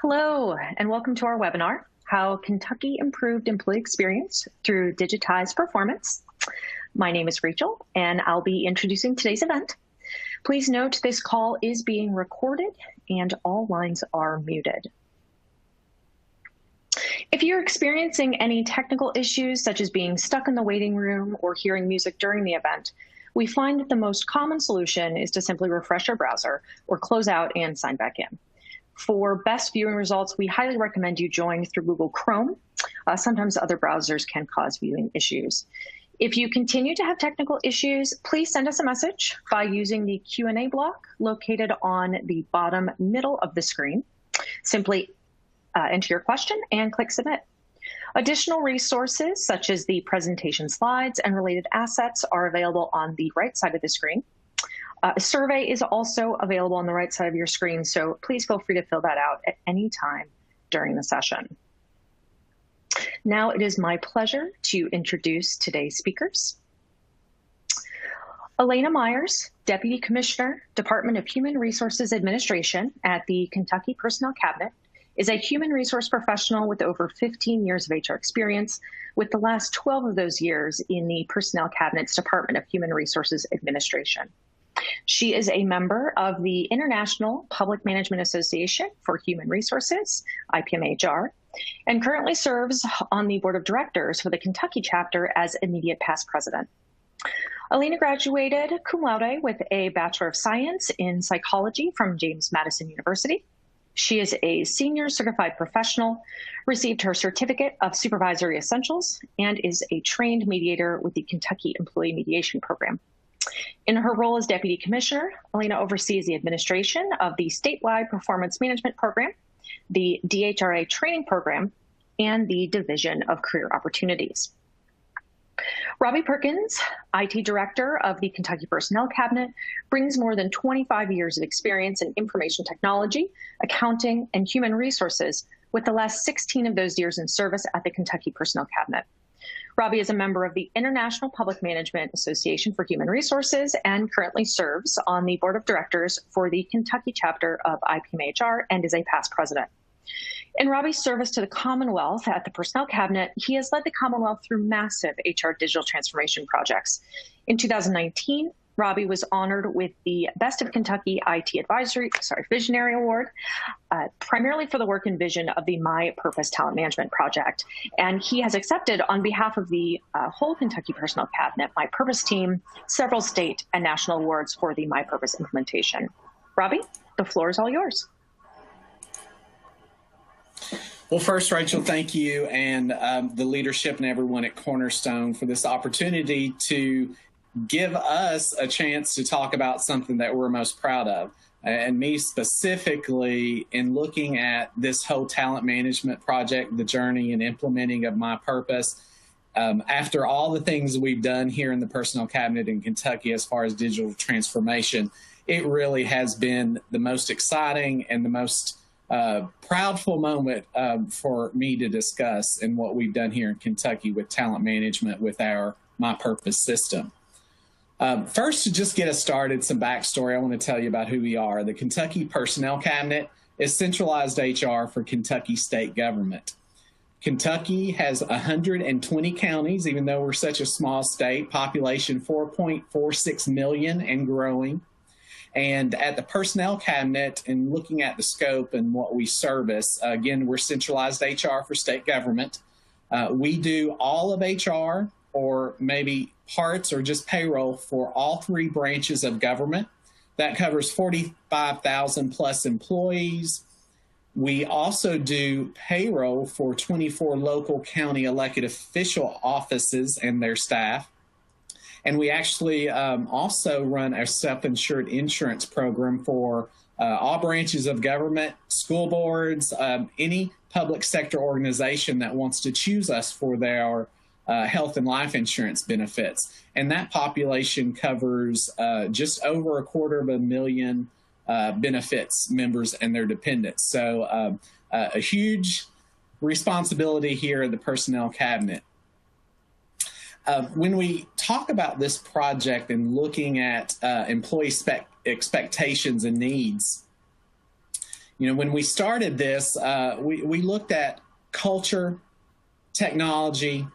Hello, and welcome to our webinar, How Kentucky Improved Employee Experience Through Digitized Performance. My name is Rachel, and I'll be introducing today's event. Please note this call is being recorded and all lines are muted. If you're experiencing any technical issues, such as being stuck in the waiting room or hearing music during the event, we find that the most common solution is to simply refresh your browser or close out and sign back in. For best viewing results, we highly recommend you join through Google Chrome. Sometimes other browsers can cause viewing issues. If you continue to have technical issues, please send us a message by using the Q&A block located on the bottom middle of the screen. Simply enter your question and click Submit. Additional resources, such as the presentation slides and related assets, are available on the right side of the screen. A survey is also available on the right side of your screen, so please feel free to fill that out at any time during the session. Now it is my pleasure to introduce today's speakers. Elena Myers, Deputy Commissioner, Department of Human Resources Administration at the Kentucky Personnel Cabinet, is a human resource professional with over 15 years of HR experience, with the last 12 of those years in the Personnel Cabinet's Department of Human Resources Administration. She is a member of the International Public Management Association for Human Resources, IPMHR, and currently serves on the board of directors for the Kentucky chapter as immediate past president. Elena graduated cum laude with a Bachelor of Science in Psychology from James Madison University. She is a senior certified professional, received her certificate of supervisory essentials, and is a trained mediator with the Kentucky Employee Mediation Program. In her role as Deputy Commissioner, Elena oversees the administration of the statewide performance management program, the DHRA training program, and the Division of Career Opportunities. Robbie Perkins, IT Director of the Kentucky Personnel Cabinet, brings more than 25 years of experience in information technology, accounting, and human resources, with the last 16 of those years in service at the Kentucky Personnel Cabinet. Robbie is a member of the International Public Management Association for Human Resources and currently serves on the board of directors for the Kentucky chapter of IPMHR and is a past president. In Robbie's service to the Commonwealth at the Personnel Cabinet, he has led the Commonwealth through massive HR digital transformation projects. In 2019, Robbie was honored with the Best of Kentucky IT Visionary Award, primarily for the work and vision of the My Purpose Talent Management Project. And he has accepted, on behalf of the whole Kentucky Personnel Cabinet, My Purpose team, several state and national awards for the My Purpose implementation. Robbie, the floor is all yours. Well, first, Rachel, thank you and the leadership and everyone at Cornerstone for this opportunity to give us a chance to talk about something that we're most proud of. And me specifically, in looking at this whole talent management project, the journey and implementing of My Purpose, after all the things we've done here in the Personnel Cabinet in Kentucky as far as digital transformation, it really has been the most exciting and the most proudful moment for me to discuss in what we've done here in Kentucky with talent management with our My Purpose system. First, to just get us started, some backstory, I want to tell you about who we are. The Kentucky Personnel Cabinet is centralized HR for Kentucky state government. Kentucky has 120 counties, even though we're such a small state, population 4.46 million and growing. And at the Personnel Cabinet, and looking at the scope and what we service, again, we're centralized HR for state government. We do all of HR, or maybe parts or just payroll for all three branches of government. That covers 45,000 plus employees. We also do payroll for 24 local county elected official offices and their staff. And we actually also run our self-insured insurance program for all branches of government, school boards, any public sector organization that wants to choose us for their health and life insurance benefits. And that population covers just over 250,000 benefits members and their dependents. So a huge responsibility here at the Personnel Cabinet. When we talk about this project and looking at employee expectations and needs, When we started this, we looked at culture, technology,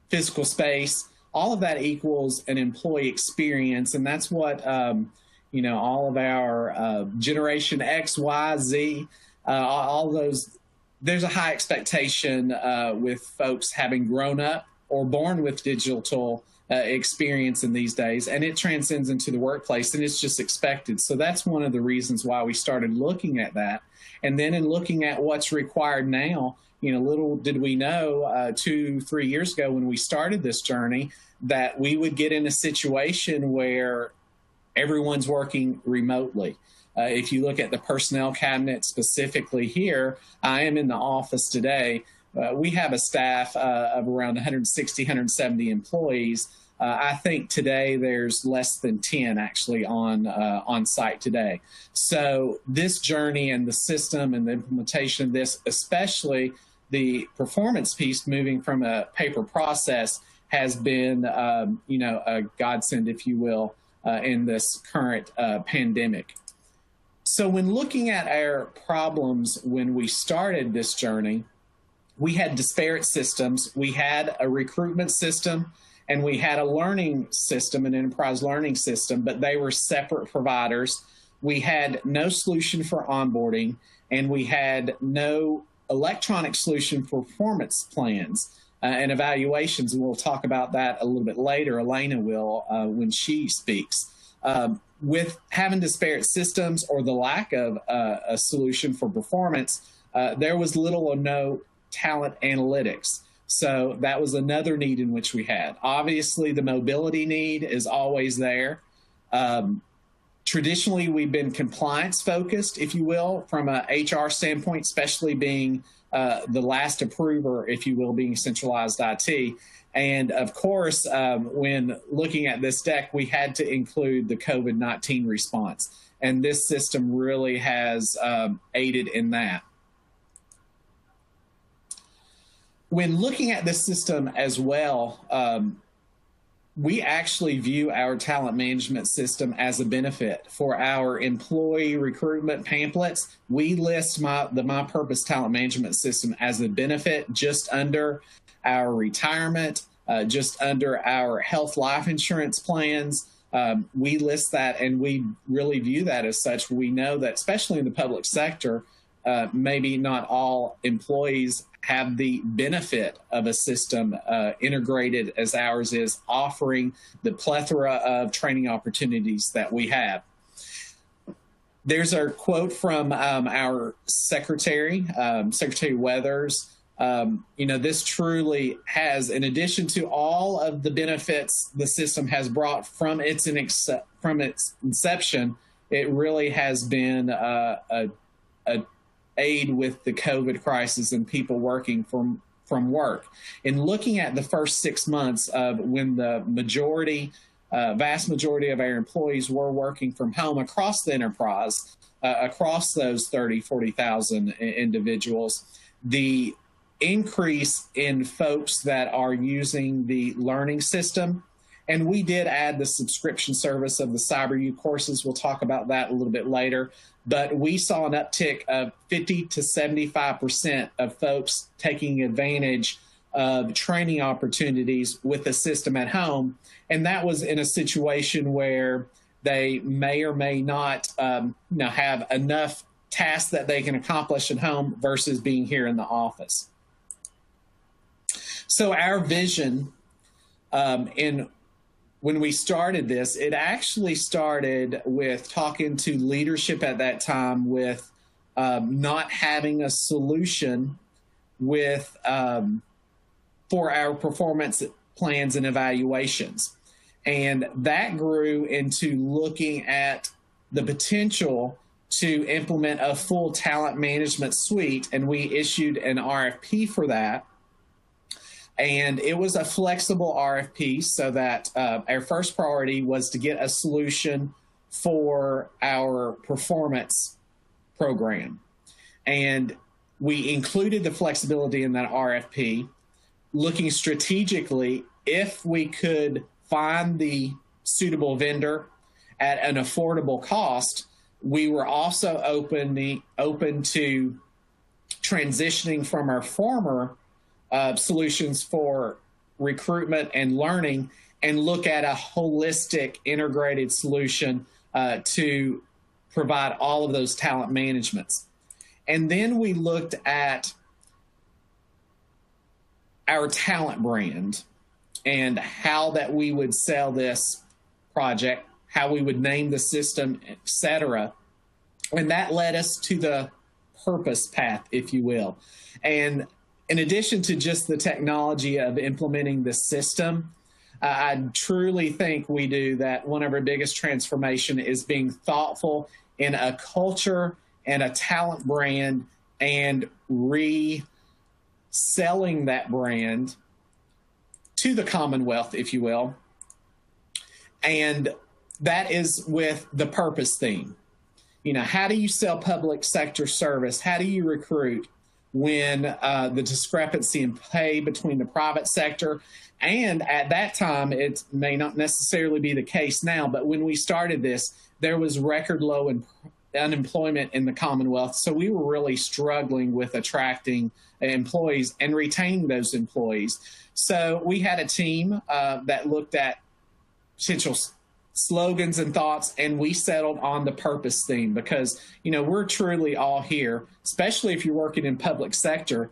physical space, all of that equals an employee experience. And that's what, all of our Generation X, Y, Z, all those, there's a high expectation with folks having grown up or born with digital experience in these days, and it transcends into the workplace, and it's just expected. So that's one of the reasons why we started looking at that. And then in looking at what's required now, little did we know 2-3 years ago when we started this journey that we would get in a situation where everyone's working remotely. If you look at the personnel cabinet specifically here, I am in the office today. We have a staff of around 160, 170 employees. I think today there's less than 10 actually on site today. So this journey and the system and the implementation of this, especially the performance piece moving from a paper process, has been a godsend, if you will, in this current pandemic. So when looking at our problems when we started this journey, we had disparate systems. We had a recruitment system and we had a learning system, an enterprise learning system, but they were separate providers. We had no solution for onboarding, and we had no electronic solution for performance plans and evaluations. And we'll talk about that a little bit later. Elena will when she speaks. With having disparate systems or the lack of a solution for performance, there was little or no talent analytics. So that was another need in which we had. Obviously, the mobility need is always there. Traditionally, we've been compliance focused, if you will, from a HR standpoint, especially being the last approver, if you will, being centralized IT. And of course, when looking at this deck, we had to include the COVID-19 response. And this system really has aided in that. When looking at this system as well, we actually view our talent management system as a benefit. For our employee recruitment pamphlets, we list the My Purpose Talent Management System as a benefit just under our retirement, just under our health life insurance plans. We list that, and we really view that as such. We know that, especially in the public sector, maybe not all employees have the benefit of a system integrated as ours is, offering the plethora of training opportunities that we have. There's a quote from our Secretary, Secretary Weathers. This truly has, in addition to all of the benefits the system has brought from its inception, it really has been a aid with the COVID crisis and people working from work. In looking at the first 6 months of when the vast majority of our employees were working from home across the enterprise, across those 30, 40,000 individuals, the increase in folks that are using the learning system, and we did add the subscription service of the CyberU courses. We'll talk about that a little bit later. But we saw an uptick of 50 to 75% of folks taking advantage of training opportunities with the system at home. And that was in a situation where they may or may not have enough tasks that they can accomplish at home versus being here in the office. So our vision when we started this, it actually started with talking to leadership at that time with not having a solution with for our performance plans and evaluations. And that grew into looking at the potential to implement a full talent management suite. And we issued an RFP for that. And it was a flexible RFP, so that our first priority was to get a solution for our performance program. And we included the flexibility in that RFP, looking strategically if we could find the suitable vendor at an affordable cost, We were also open to transitioning from our former solutions for recruitment and learning and look at a holistic integrated solution to provide all of those talent managements. And then we looked at our talent brand and how that we would sell this project, how we would name the system, etc. And that led us to the purpose path, if you will. And in addition to just the technology of implementing the system, I truly think we do that one of our biggest transformation is being thoughtful in a culture and a talent brand and reselling that brand to the Commonwealth, if you will. And that is with the purpose theme. You know, how do you sell public sector service? How do you recruit when the discrepancy in pay between the private sector, and at that time, it may not necessarily be the case now, but when we started this, there was record low unemployment in the Commonwealth. So we were really struggling with attracting employees and retaining those employees. So we had a team that looked at potential slogans and thoughts, and we settled on the purpose theme because, you know, we're truly all here, especially if you're working in public sector,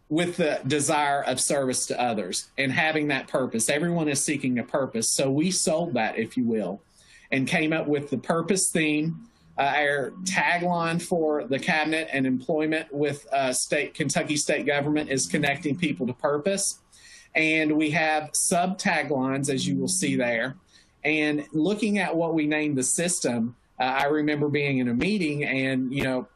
with the desire of service to others and having that purpose. Everyone is seeking a purpose. So we sold that, if you will, and came up with the purpose theme. Our tagline for the cabinet and employment with Kentucky state government is connecting people to purpose. And we have sub-taglines, as you will see there. And looking at what we named the system, I remember being in a meeting and, you know,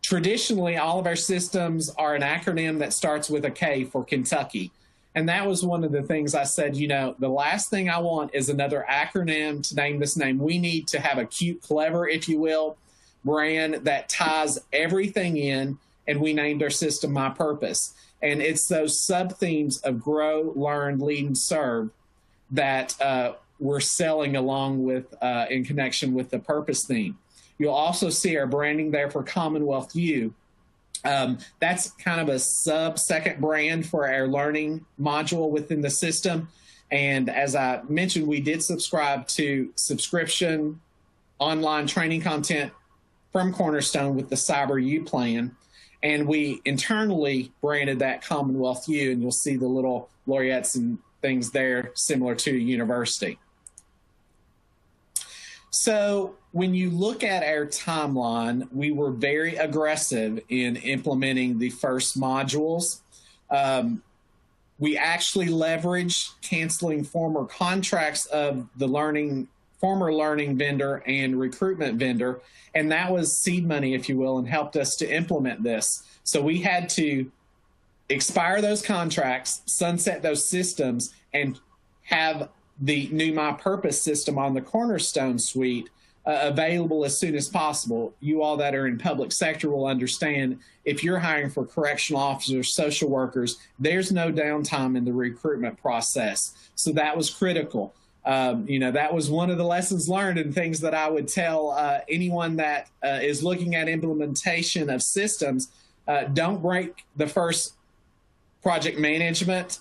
traditionally all of our systems are an acronym that starts with a K for Kentucky. And that was one of the things I said, you know, the last thing I want is another acronym to name this name. We need to have a cute, clever, if you will, brand that ties everything in. And we named our system My Purpose. And it's those sub-themes of grow, learn, lead, and serve that we're selling along with in connection with the purpose theme. You'll also see our branding there for Commonwealth U. That's kind of a sub-second brand for our learning module within the system. And as I mentioned, we did subscribe to subscription online training content from Cornerstone with the Cyber U plan. And we internally branded that Commonwealth U, and you'll see the little laureates and things there similar to a university. So when you look at our timeline, we were very aggressive in implementing the first modules. We actually leveraged canceling former contracts of the former learning vendor and recruitment vendor, and that was seed money, if you will, and helped us to implement this. So we had to expire those contracts, sunset those systems, and have the new My Purpose system on the Cornerstone suite available as soon as possible. You all that are in public sector will understand if you're hiring for correctional officers, social workers, there's no downtime in the recruitment process. So that was critical. You know, that was one of the lessons learned and things that I would tell anyone that is looking at implementation of systems. Don't break the first project management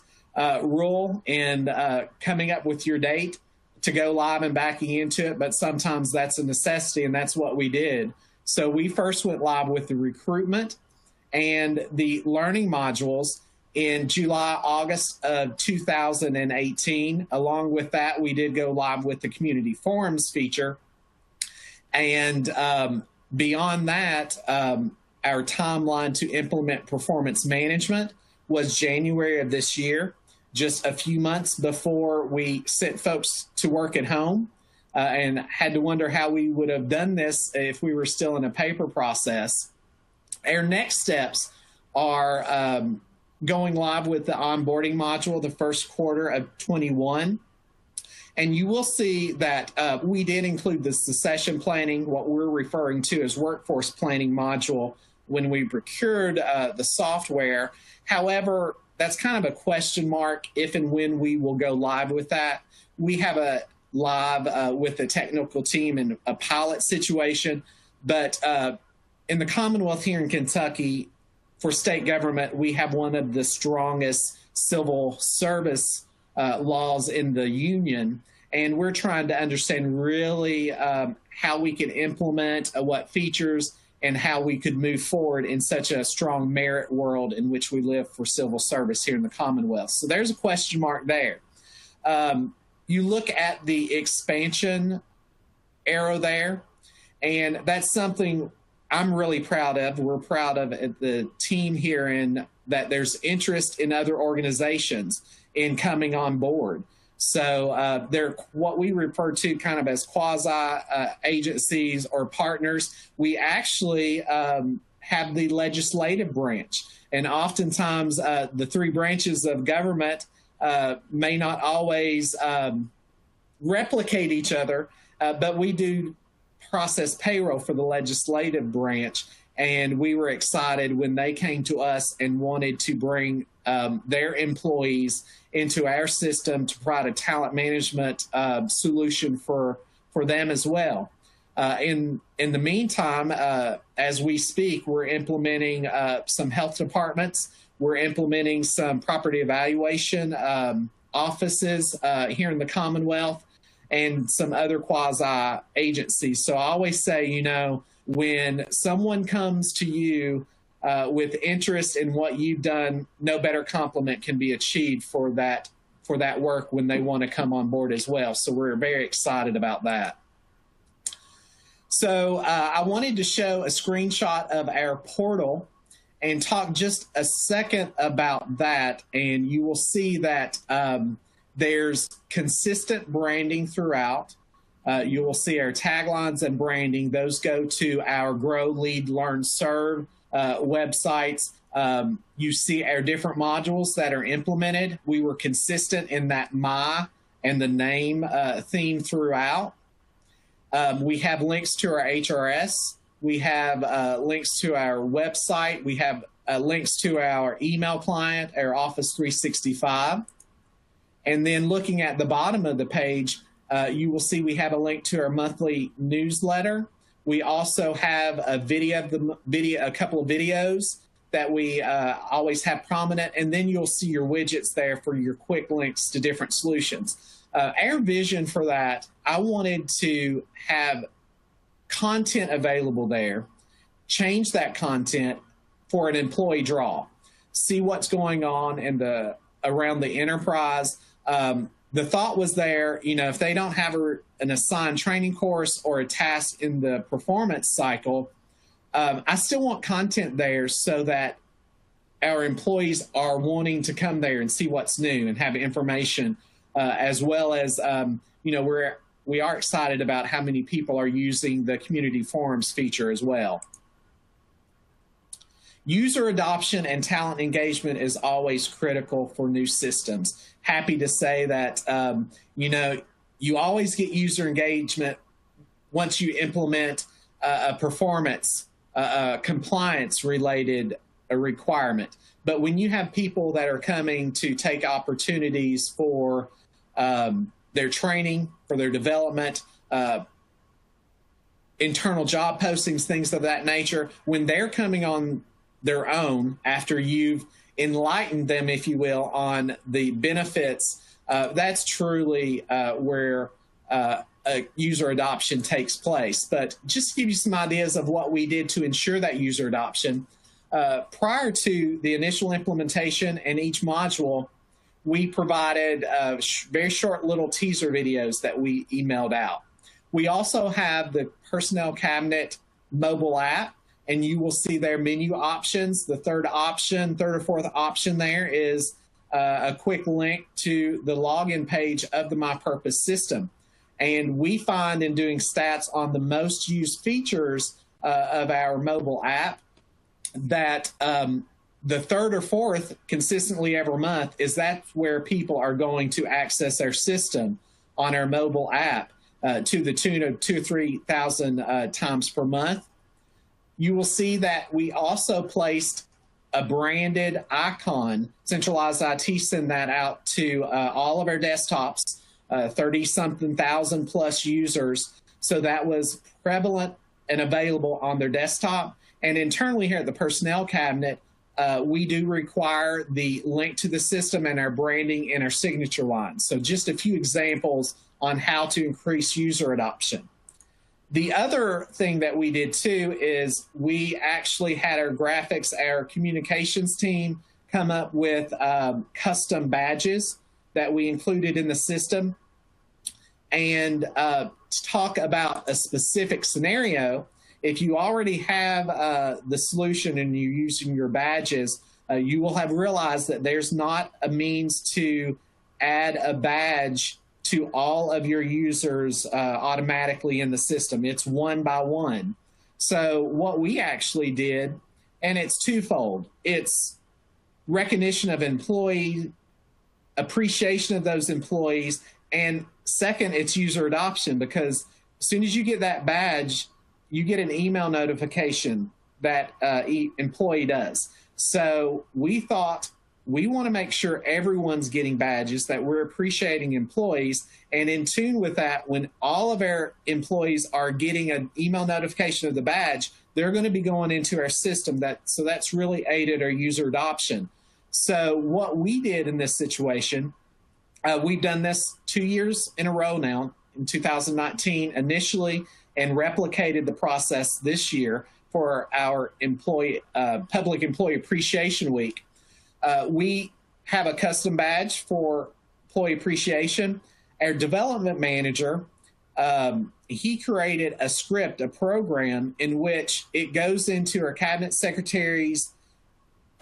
rule in coming up with your date to go live and backing into it, but sometimes that's a necessity, and that's what we did. So we first went live with the recruitment and the learning modules in July, August of 2018. Along with that, we did go live with the community forums feature. And beyond that, our timeline to implement performance management was January of this year, just a few months before we sent folks to work at home and had to wonder how we would have done this if we were still in a paper process. Our next steps are going live with the onboarding module the first quarter of 21. And you will see that we did include the succession planning, what we're referring to as workforce planning module, when we procured the software. However, that's kind of a question mark if and when we will go live with that. We have a live with the technical team in a pilot situation. But in the Commonwealth here in Kentucky, for state government, we have one of the strongest civil service laws in the union. And we're trying to understand really how we can implement what features and how we could move forward in such a strong merit world in which we live for civil service here in the Commonwealth. So there's a question mark there. You look at the expansion arrow there, and that's something I'm really proud of. We're proud of the team here in that there's interest in other organizations in coming on board. So they're what we refer to kind of as quasi agencies or partners. We actually have the legislative branch, and oftentimes the three branches of government may not always replicate each other, but we do process payroll for the legislative branch. And we were excited when they came to us and wanted to bring their employees into our system to provide a talent management solution for them as well. In the meantime, as we speak, we're implementing some health departments. We're implementing some property evaluation offices here in the Commonwealth and some other quasi agencies. So I always say, you know, when someone comes to you with interest in what you've done, no better compliment can be achieved for that work when they want to come on board as well. So we're very excited about that. So I wanted to show a screenshot of our portal and talk just a second about that. And you will see that there's consistent branding throughout. You will see our taglines and branding. Those go to our Grow, Lead, Learn, Serve websites. You see our different modules that are implemented. We were consistent in that my and the name theme throughout. We have links to our HRS. We have links to our website. We have links to our email client, our Office 365. And then looking at the bottom of the page, you will see we have a link to our monthly newsletter. We also have a a couple of videos that we always have prominent, and then you'll see your widgets there for your quick links to different solutions. Our vision for that, I wanted to have content available there, change that content for an employee draw, see what's going on in around the enterprise. The thought was there, you know, if they don't have an assigned training course or a task in the performance cycle, I still want content there so that our employees are wanting to come there and see what's new and have information, as well as, you know, we are excited about how many people are using the community forums feature as well. User adoption and talent engagement is always critical for new systems. Happy to say that, you know, you always get user engagement once you implement a performance, compliance-related requirement. But when you have people that are coming to take opportunities for their training, for their development, internal job postings, things of that nature, when they're coming on their own after you've enlightened them, if you will, on the benefits, that's truly where user adoption takes place. But just to give you some ideas of what we did to ensure that user adoption, prior to the initial implementation and each module, we provided very short little teaser videos that we emailed out. We also have the Personnel Cabinet mobile app, and you will see their menu options. The third or fourth option there is a quick link to the login page of the My Purpose system. And we find in doing stats on the most used features of our mobile app that the third or fourth consistently every month is that's where people are going to access our system on our mobile app to the tune of 2,000 or 3,000 times per month. You will see that we also placed a branded icon. Centralized IT send that out to all of our desktops 30-something thousand plus users. So that was prevalent and available on their desktop. And internally here at the Personnel Cabinet, we do require the link to the system and our branding and our signature lines. So just a few examples on how to increase user adoption. The other thing that we did too is we actually had our graphics, our communications team come up with custom badges that we included in the system. And to talk about a specific scenario, if you already have the solution and you're using your badges, you will have realized that there's not a means to add a badge to all of your users automatically in the system. It's one by one. So what we actually did, and it's twofold. It's recognition of employee, appreciation of those employees, and second, it's user adoption, because as soon as you get that badge, you get an email notification that employee does. So we thought we want to make sure everyone's getting badges, that we're appreciating employees, and in tune with that, when all of our employees are getting an email notification of the badge, they're going to be going into our system. So that's really aided our user adoption. So what we did in this situation, we've done this 2 years in a row now, in 2019 initially, and replicated the process this year for our Public Employee Appreciation Week. We have a custom badge for employee appreciation. Our development manager, he created a script, a program in which it goes into our cabinet secretary's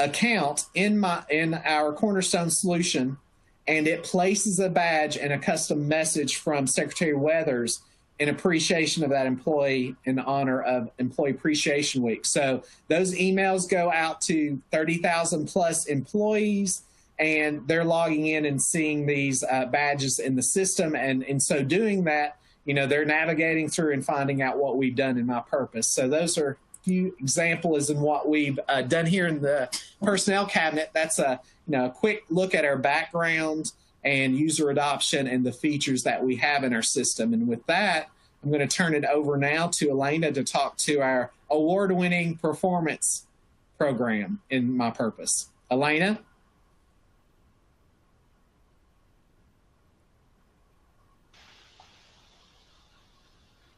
account in our Cornerstone solution, and it places a badge and a custom message from Secretary Weathers in appreciation of that employee in honor of Employee Appreciation Week. So those emails go out to 30,000 plus employees, and they're logging in and seeing these badges in the system. And in so doing that, they're navigating through and finding out what we've done in my purpose. So those are a few examples in what we've done here in the Personnel Cabinet. That's a quick look at our background and user adoption and the features that we have in our system. And with that, I'm going to turn it over now to Elena to talk to our award-winning performance program in my purpose. Elena?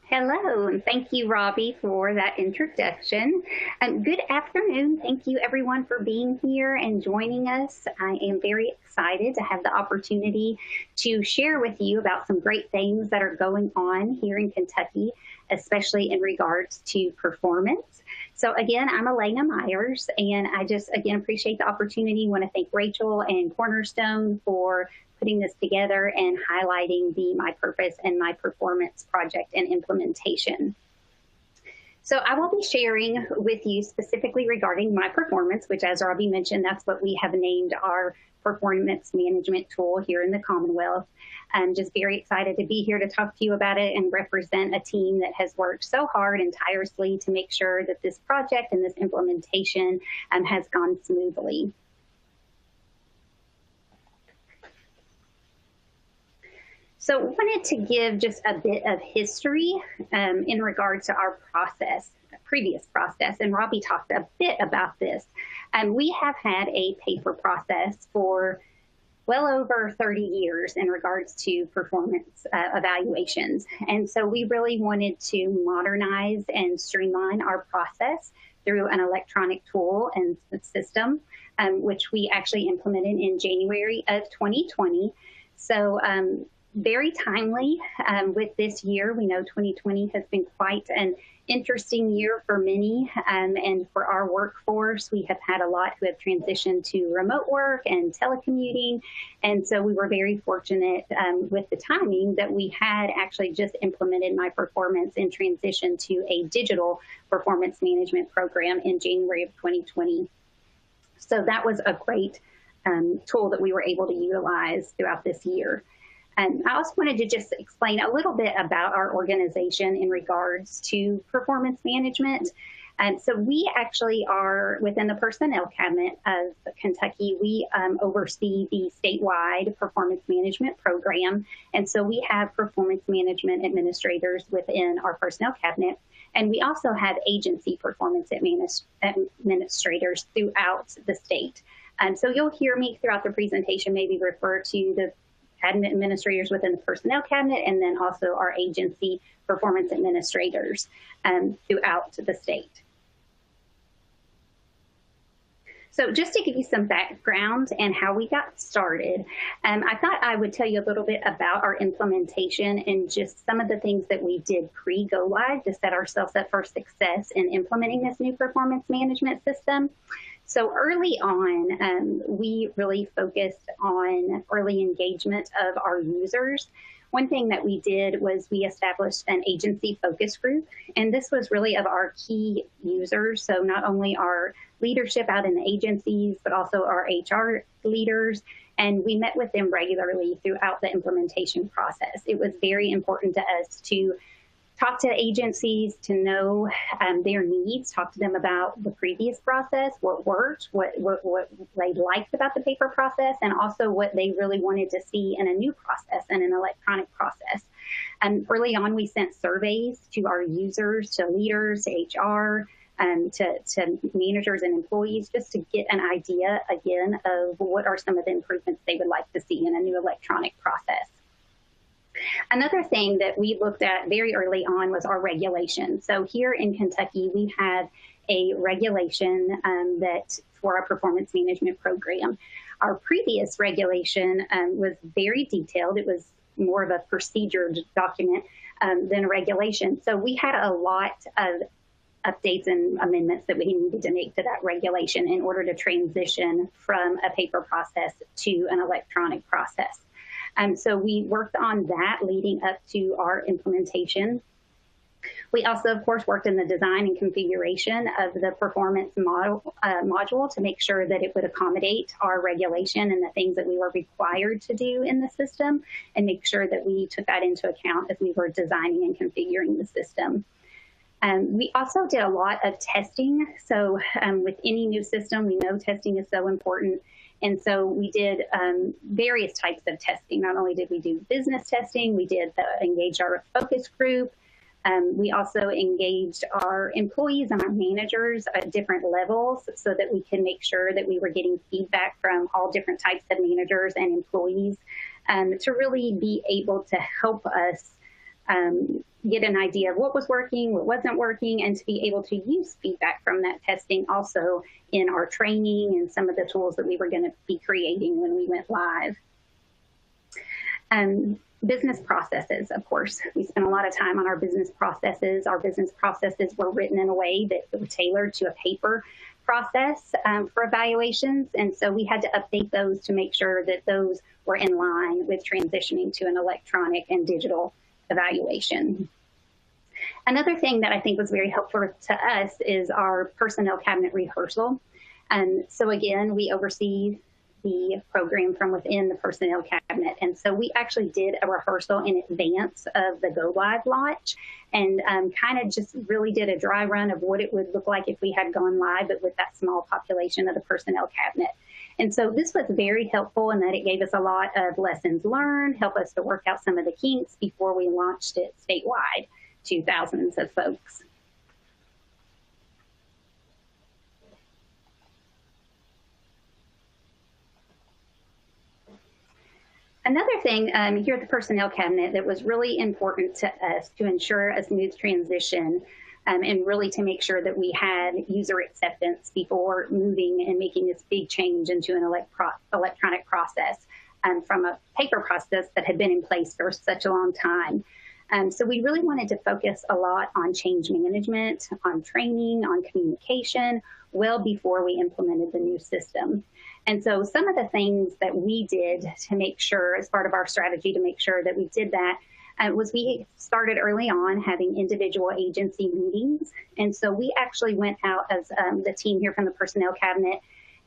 Hello, and thank you, Robbie, for that introduction. Good afternoon. Thank you, everyone, for being here and joining us. I am very excited to have the opportunity to share with you about some great things that are going on here in Kentucky, especially in regards to performance. So again, I'm Elena Myers, and I just, again, appreciate the opportunity. I want to thank Rachel and Cornerstone for putting this together and highlighting the My Purpose and My Performance project and implementation. So I will be sharing with you specifically regarding My Performance, which, as Robbie mentioned, that's what we have named our performance management tool here in the Commonwealth. I'm just very excited to be here to talk to you about it and represent a team that has worked so hard and tirelessly to make sure that this project and this implementation has gone smoothly. So I wanted to give just a bit of history in regards to our previous process, and Robbie talked a bit about this. We have had a paper process for well over 30 years in regards to performance evaluations. And so we really wanted to modernize and streamline our process through an electronic tool and system, which we actually implemented in January of 2020. So very timely with this year. We know 2020 has been quite an interesting year for many, and for our workforce, we have had a lot who have transitioned to remote work and telecommuting, and so we were very fortunate with the timing that we had actually just implemented My Performance and transitioned to a digital performance management program in January of 2020. So that was a great tool that we were able to utilize throughout this year. And I also wanted to just explain a little bit about our organization in regards to performance management. So we actually are within the Personnel Cabinet of Kentucky. We oversee the statewide performance management program. And so we have performance management administrators within our Personnel Cabinet. And we also have agency performance administrators throughout the state. So you'll hear me throughout the presentation maybe refer to the administrators within the Personnel Cabinet and then also our agency performance administrators throughout the state. So just to give you some background and how we got started, I thought I would tell you a little bit about our implementation and just some of the things that we did pre-go live to set ourselves up for success in implementing this new performance management system. So early on, we really focused on early engagement of our users. One thing that we did was we established an agency focus group, and this was really of our key users. So not only our leadership out in the agencies, but also our HR leaders, and we met with them regularly throughout the implementation process. It was very important to us to talk to agencies, to know their needs, talk to them about the previous process, what worked, what they liked about the paper process, and also what they really wanted to see in a new process and an electronic process. Early on, we sent surveys to our users, to leaders, to HR, to managers and employees, just to get an idea, again, of what are some of the improvements they would like to see in a new electronic process. Another thing that we looked at very early on was our regulation. So here in Kentucky, we have a regulation that for our performance management program. Our previous regulation was very detailed. It was more of a procedure document than a regulation. So we had a lot of updates and amendments that we needed to make to that regulation in order to transition from a paper process to an electronic process. So we worked on that leading up to our implementation. We also, of course, worked in the design and configuration of the performance module to make sure that it would accommodate our regulation and the things that we were required to do in the system, and make sure that we took that into account as we were designing and configuring the system. We also did a lot of testing. So with any new system, we know testing is so important. And so we did various types of testing. Not only did we do business testing, we did engage our focus group. We also engaged our employees and our managers at different levels so that we can make sure that we were getting feedback from all different types of managers and employees to really be able to help us get an idea of what was working, what wasn't working, and to be able to use feedback from that testing also in our training and some of the tools that we were going to be creating when we went live. Business processes, of course. We spent a lot of time on our business processes. Our business processes were written in a way that were tailored to a paper process for evaluations. And so we had to update those to make sure that those were in line with transitioning to an electronic and digital evaluation. Another thing that I think was very helpful to us is our Personnel Cabinet rehearsal. So again, we oversee the program from within the Personnel Cabinet. And so we actually did a rehearsal in advance of the Go Live launch and kind of just really did a dry run of what it would look like if we had gone live, but with that small population of the Personnel Cabinet. And so this was very helpful in that it gave us a lot of lessons learned, helped us to work out some of the kinks before we launched it statewide to thousands of folks. Another thing here at the Personnel Cabinet that was really important to us to ensure a smooth transition and really to make sure that we had user acceptance before moving and making this big change into an electronic process from a paper process that had been in place for such a long time. So we really wanted to focus a lot on change management, on training, on communication, well before we implemented the new system. And so some of the things that we did to make sure, as part of our strategy to make sure that we did that, was we started early on having individual agency meetings. And so we actually went out as the team here from the Personnel Cabinet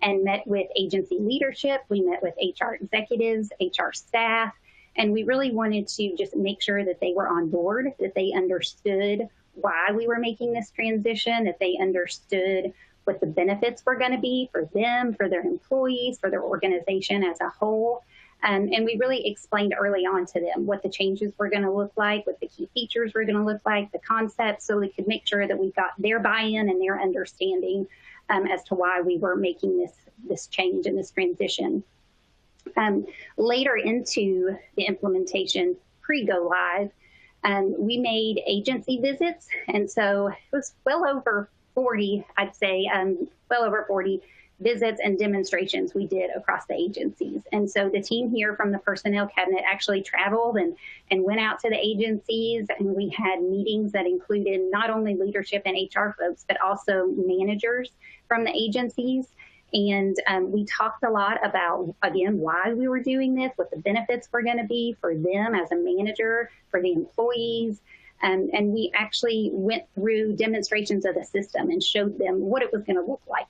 and met with agency leadership. We met with HR executives, HR staff, and we really wanted to just make sure that they were on board, that they understood why we were making this transition, that they understood what the benefits were going to be for them, for their employees, for their organization as a whole. And we really explained early on to them what the changes were going to look like, what the key features were going to look like, the concepts, so we could make sure that we got their buy-in and their understanding as to why we were making this change and this transition. Later into the implementation, pre-go live, we made agency visits. And so it was well over 40, I'd say, well over 40 visits and demonstrations we did across the agencies. And so the team here from the Personnel Cabinet actually traveled and went out to the agencies, and we had meetings that included not only leadership and HR folks, but also managers from the agencies. And we talked a lot about, again, why we were doing this, what the benefits were going to be for them as a manager, for the employees. And we actually went through demonstrations of the system and showed them what it was going to look like.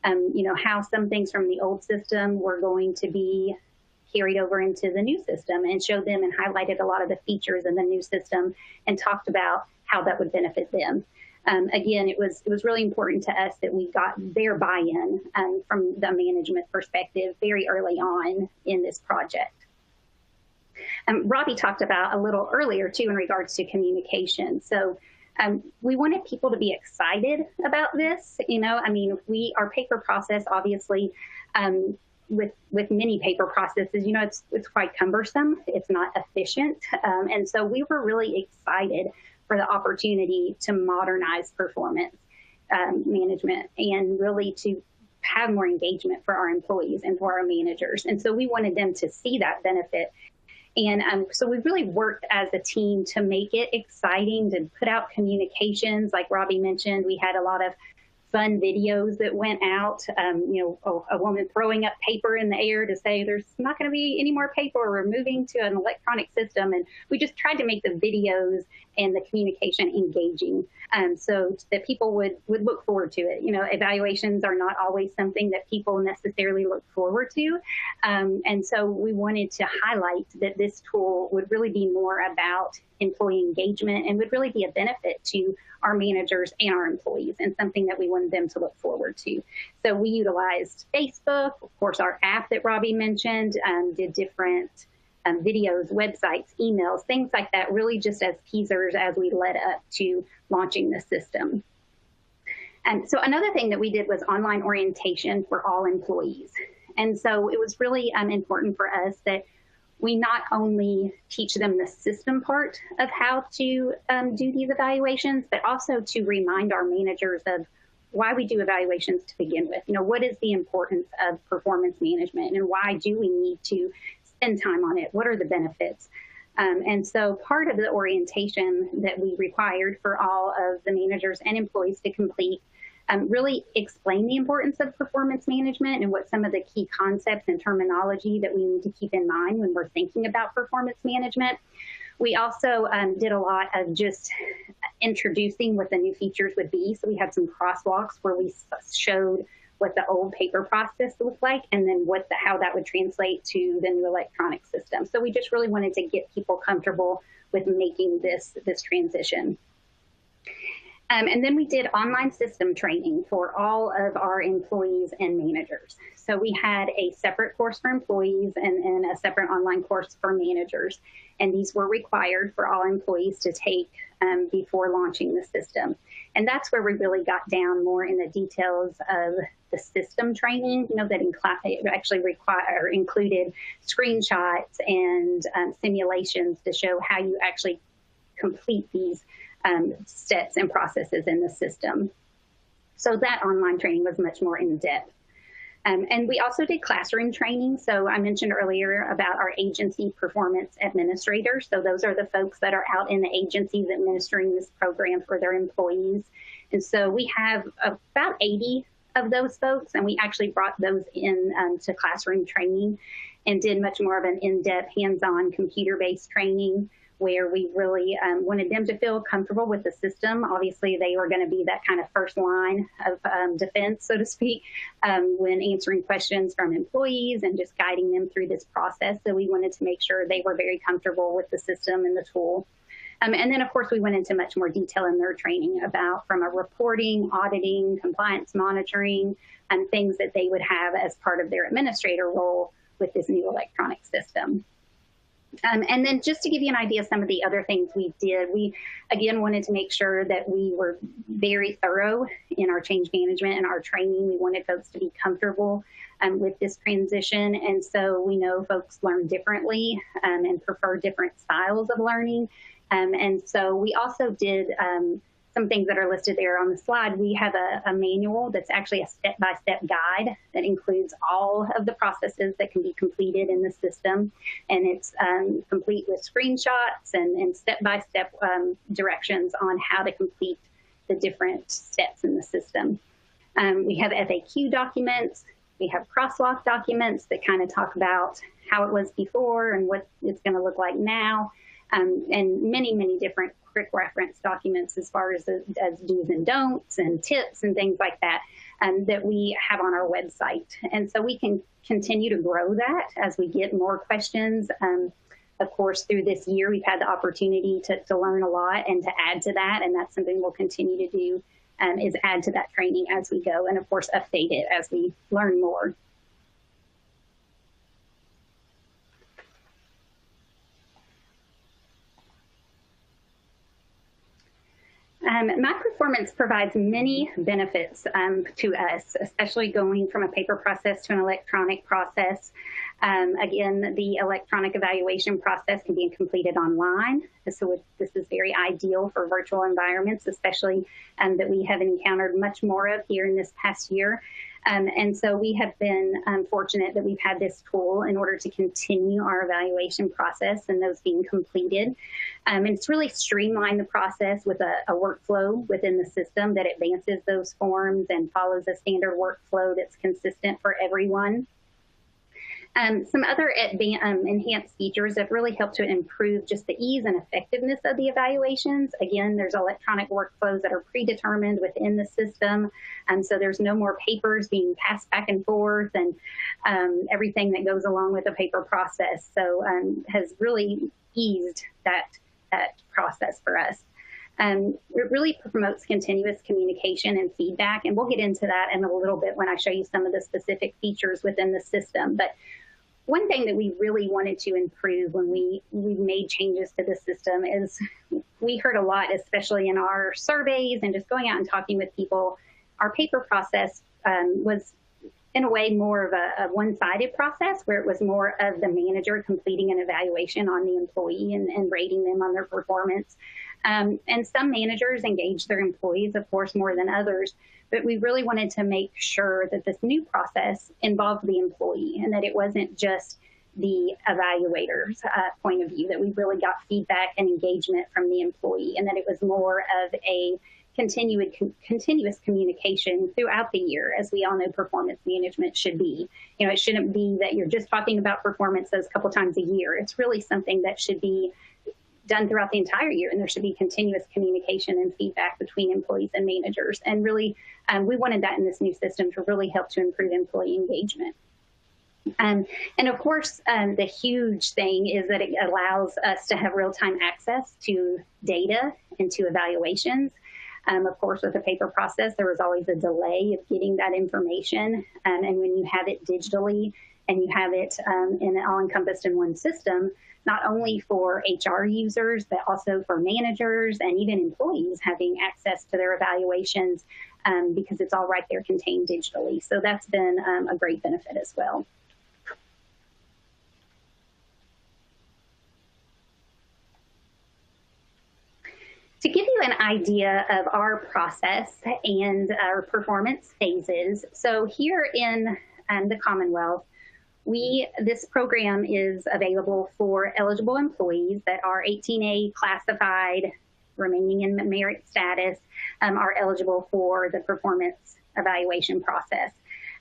You know, how some things from the old system were going to be carried over into the new system, and showed them and highlighted a lot of the features in the new system and talked about how that would benefit them. Again, it was really important to us that we got their buy-in from the management perspective very early on in this project. Robbie talked about a little earlier, too, in regards to communication. So we wanted people to be excited about this. You know, I mean, our paper process, obviously, with many paper processes, you know, it's quite cumbersome. It's not efficient. And so we were really excited for the opportunity to modernize performance management and really to have more engagement for our employees and for our managers. And so we wanted them to see that benefit. And so we really worked as a team to make it exciting, to put out communications. Like Robbie mentioned, we had a lot of fun videos that went out, you know, a woman throwing up paper in the air to say there's not going to be any more paper, we're moving to an electronic system. And we just tried to make the videos and the communication engaging so that people would look forward to it. You know, evaluations are not always something that people necessarily look forward to. And so we wanted to highlight that this tool would really be more about employee engagement and would really be a benefit to our managers and our employees, and something that we wanted them to look forward to. So we utilized Facebook, of course, our app that Robbie mentioned, did different videos, websites, emails, things like that, really just as teasers as we led up to launching the system. And so another thing that we did was online orientation for all employees. And so it was really important for us that we not only teach them the system part of how to do these evaluations, but also to remind our managers of why we do evaluations to begin with. You know, what is the importance of performance management, and why do we need to spend time on it? What are the benefits? And so part of the orientation that we required for all of the managers and employees to complete really explain the importance of performance management and what some of the key concepts and terminology that we need to keep in mind when we're thinking about performance management. We also did a lot of just introducing what the new features would be. So we had some crosswalks where we showed what the old paper process looked like, and then how that would translate to the new electronic system. So we just really wanted to get people comfortable with making this transition. And then we did online system training for all of our employees and managers. So we had a separate course for employees and a separate online course for managers. And these were required for all employees to take before launching the system. And that's where we really got down more in the details of the system training, you know, that actually included screenshots and simulations to show how you actually complete these steps and processes in the system. So that online training was much more in depth. And we also did classroom training. So I mentioned earlier about our agency performance administrators. So those are the folks that are out in the agencies administering this program for their employees. And so we have about 80 of those folks, and we actually brought those in to classroom training and did much more of an in-depth, hands-on, computer-based training, where we really wanted them to feel comfortable with the system. Obviously, they were going to be that kind of first line of defense, so to speak, when answering questions from employees and just guiding them through this process. So we wanted to make sure they were very comfortable with the system and the tool. And then, of course, we went into much more detail in their training about from a reporting, auditing, compliance monitoring, and things that they would have as part of their administrator role with this new electronic system. And then just to give you an idea of some of the other things we did, we, again, wanted to make sure that we were very thorough in our change management and our training. We wanted folks to be comfortable with this transition. And so we know folks learn differently and prefer different styles of learning. And so we also did some things that are listed there on the slide. We have a manual that's actually a step-by-step guide that includes all of the processes that can be completed in the system. And it's complete with screenshots and step-by-step directions on how to complete the different steps in the system. We have FAQ documents. We have crosswalk documents that kind of talk about how it was before and what it's going to look like now. And many, many different quick reference documents as far as do's and don'ts and tips and things like that that we have on our website. And so we can continue to grow that as we get more questions. Of course, through this year, we've had the opportunity to learn a lot and to add to that. And that's something we'll continue to do is add to that training as we go. And of course, update it as we learn more. My performance provides many benefits to us, especially going from a paper process to an electronic process. Again, the electronic evaluation process can be completed online. So this is very ideal for virtual environments, especially that we have encountered much more of here in this past year. And so we have been fortunate that we've had this tool in order to continue our evaluation process and those being completed. And it's really streamlined the process with a workflow within the system that advances those forms and follows a standard workflow that's consistent for everyone. Some other enhanced features have really helped to improve just the ease and effectiveness of the evaluations. Again, there's electronic workflows that are predetermined within the system, so there's no more papers being passed back and forth and everything that goes along with the paper process. So has really eased that process for us. It really promotes continuous communication and feedback, and we'll get into that in a little bit when I show you some of the specific features within the system. But one thing that we really wanted to improve when we made changes to the system is we heard a lot, especially in our surveys and just going out and talking with people. Our paper process was in a way more of a one-sided process where it was more of the manager completing an evaluation on the employee and rating them on their performance. And some managers engage their employees, of course, more than others, but we really wanted to make sure that this new process involved the employee and that it wasn't just the evaluator's point of view, that we really got feedback and engagement from the employee, and that it was more of a continuous communication throughout the year, as we all know performance management should be. You know, it shouldn't be that you're just talking about performance those couple times a year. It's really something that should be done throughout the entire year, and there should be continuous communication and feedback between employees and managers. And really, we wanted that in this new system to really help to improve employee engagement. And of course, the huge thing is that it allows us to have real-time access to data and to evaluations. Of course, with the paper process, there was always a delay of getting that information. And when you have it digitally and you have it all encompassed in one system, not only for HR users, but also for managers and even employees having access to their evaluations because it's all right there contained digitally. So that's been a great benefit as well. To give you an idea of our process and our performance phases, so here in the Commonwealth, this program is available for eligible employees that are 18A classified, remaining in merit status, are eligible for the performance evaluation process.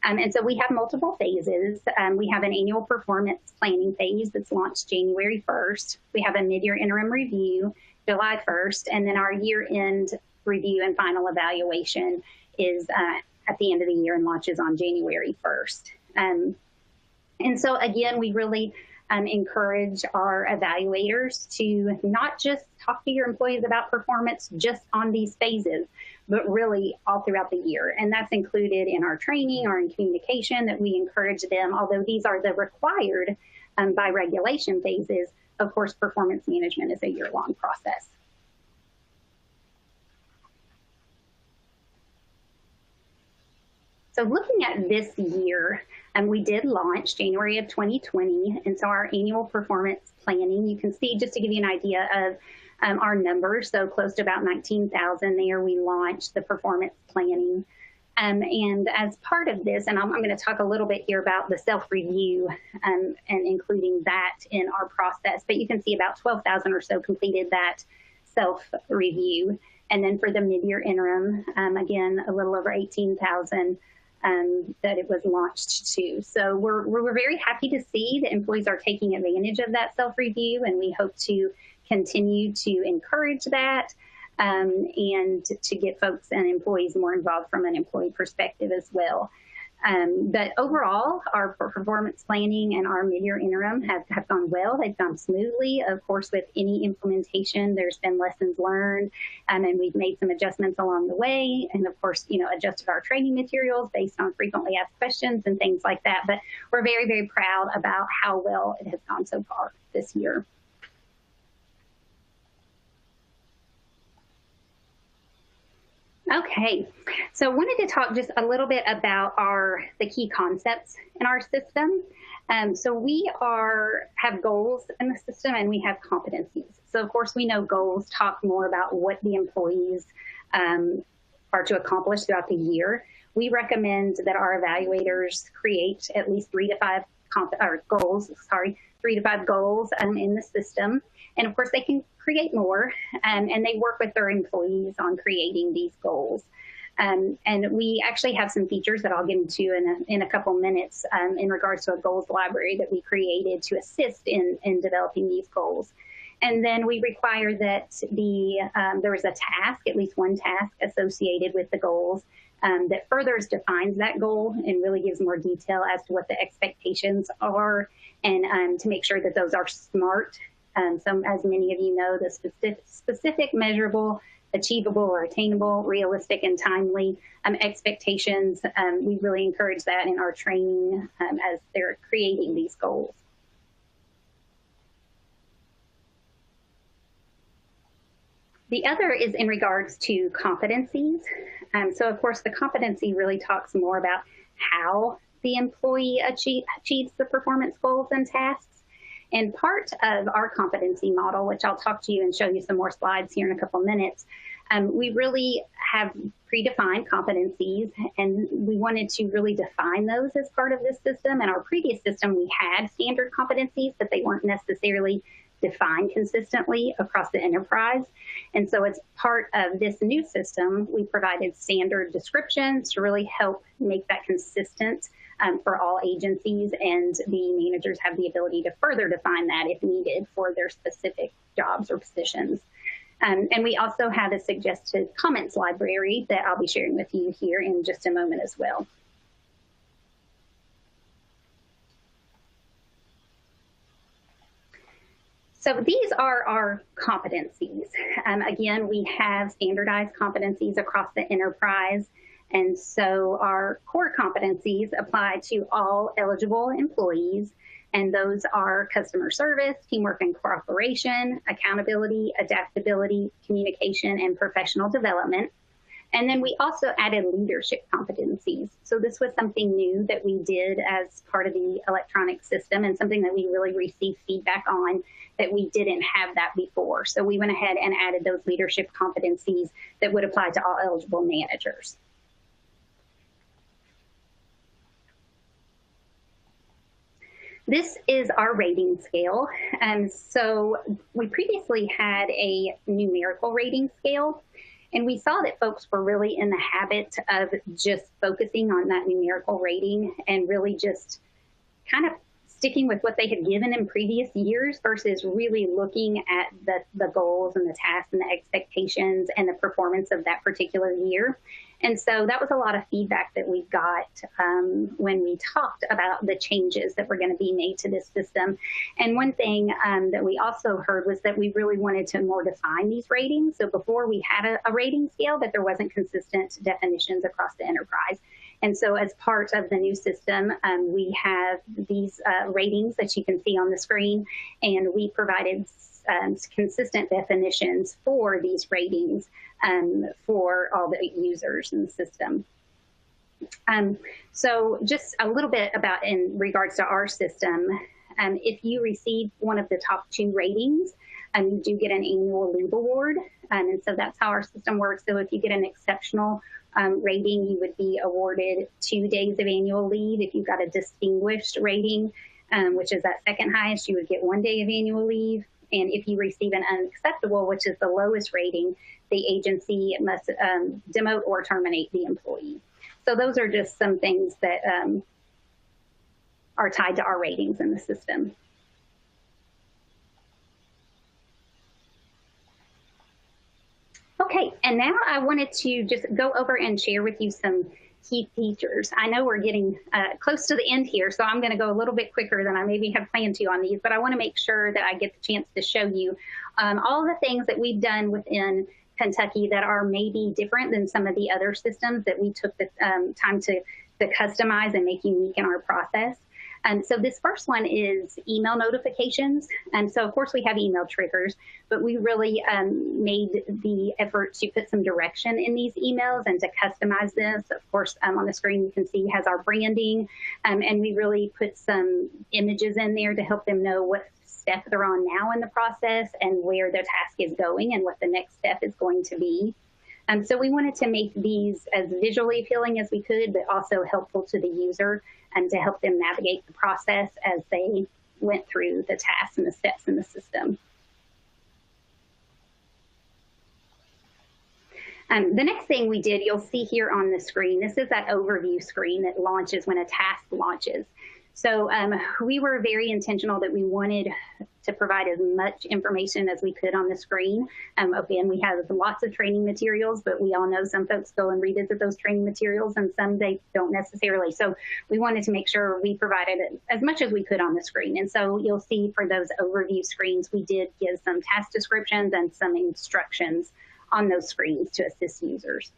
And so we have multiple phases. We have an annual performance planning phase that's launched January 1st. We have a mid-year interim review, July 1st, and then our year-end review and final evaluation is at the end of the year and launches on January 1st. And so again, we really encourage our evaluators to not just talk to your employees about performance just on these phases, but really all throughout the year. And that's included in our training or in communication that we encourage them, although these are the required by regulation phases. Of course, performance management is a year-long process. So looking at this year, we did launch January of 2020, and so our annual performance planning, you can see, just to give you an idea of our numbers, so close to about 19,000 there, we launched the performance planning. And as part of this, and I'm going to talk a little bit here about the self-review and including that in our process, but you can see about 12,000 or so completed that self-review. And then for the mid-year interim, again, a little over 18,000 that it was launched to. So we're very happy to see that employees are taking advantage of that self-review, and we hope to continue to encourage that and to get folks and employees more involved from an employee perspective as well. But overall, our performance planning and our mid-year interim have gone well. They've gone smoothly. Of course, with any implementation, there's been lessons learned, and we've made some adjustments along the way. And of course, adjusted our training materials based on frequently asked questions and things like that. But we're very, very proud about how well it has gone so far this year. Okay, so I wanted to talk just a little bit about the key concepts in our system. So we have goals in the system, and we have competencies. So of course we know goals talk more about what the employees are to accomplish throughout the year. We recommend that our evaluators create at least 3 to 5 goals in the system. And of course they can create more, and they work with their employees on creating these goals. And we actually have some features that I'll get into in a couple minutes in regards to a goals library that we created to assist in developing these goals. And then we require that there is a task, at least one task associated with the goals that further defines that goal and really gives more detail as to what the expectations are, and to make sure that those are SMART. So as many of you know, the specific, measurable, achievable or attainable, realistic and timely expectations. We really encourage that in our training as they're creating these goals. The other is in regards to competencies. So of course the competency really talks more about how the employee achieves the performance goals and tasks. And part of our competency model, which I'll talk to you and show you some more slides here in a couple minutes, we really have predefined competencies, and we wanted to really define those as part of this system. In our previous system, we had standard competencies, but they weren't necessarily defined consistently across the enterprise. And so as part of this new system, we provided standard descriptions to really help make that consistent for all agencies, and the managers have the ability to further define that if needed for their specific jobs or positions. And we also have a suggested comments library that I'll be sharing with you here in just a moment as well. So these are our competencies. Again, we have standardized competencies across the enterprise. And so our core competencies apply to all eligible employees. And those are customer service, teamwork and cooperation, accountability, adaptability, communication, and professional development. And then we also added leadership competencies. So this was something new that we did as part of the electronic system, and something that we really received feedback on that we didn't have that before. So we went ahead and added those leadership competencies that would apply to all eligible managers. This is our rating scale. So we previously had a numerical rating scale, and we saw that folks were really in the habit of just focusing on that numerical rating and really just kind of sticking with what they had given in previous years versus really looking at the goals and the tasks and the expectations and the performance of that particular year. And so that was a lot of feedback that we got when we talked about the changes that were going to be made to this system. And one thing that we also heard was that we really wanted to more define these ratings. So before we had a rating scale, but there wasn't consistent definitions across the enterprise. And so as part of the new system, we have these ratings that you can see on the screen, and we provided consistent definitions for these ratings for all the users in the system. So just a little bit about in regards to our system, if you receive one of the top 2 ratings, you do get an annual leave award. And so that's how our system works. So if you get an exceptional rating, you would be awarded 2 days of annual leave. If you got a distinguished rating, which is that second highest, you would get 1 day of annual leave. And if you receive an unacceptable, which is the lowest rating, the agency must demote or terminate the employee. So those are just some things that are tied to our ratings in the system. Okay, and now I wanted to just go over and share with you some key features. I know we're getting close to the end here, so I'm going to go a little bit quicker than I maybe had planned to on these, but I want to make sure that I get the chance to show you all the things that we've done within Kentucky that are maybe different than some of the other systems that we took the time to customize and make unique in our process. So this first one is email notifications. So of course we have email triggers, but we really made the effort to put some direction in these emails and to customize this. Of course, on the screen you can see has our branding, and we really put some images in there to help them know what step they're on now in the process and where the task is going and what the next step is going to be. So we wanted to make these as visually appealing as we could, but also helpful to the user and to help them navigate the process as they went through the tasks and the steps in the system. The next thing we did, you'll see here on the screen, this is that overview screen that launches when a task launches. So we were very intentional that we wanted to provide as much information as we could on the screen. Again, we have lots of training materials, but we all know some folks go and revisit those training materials and some they don't necessarily. So we wanted to make sure we provided as much as we could on the screen. And so you'll see for those overview screens, we did give some task descriptions and some instructions on those screens to assist users.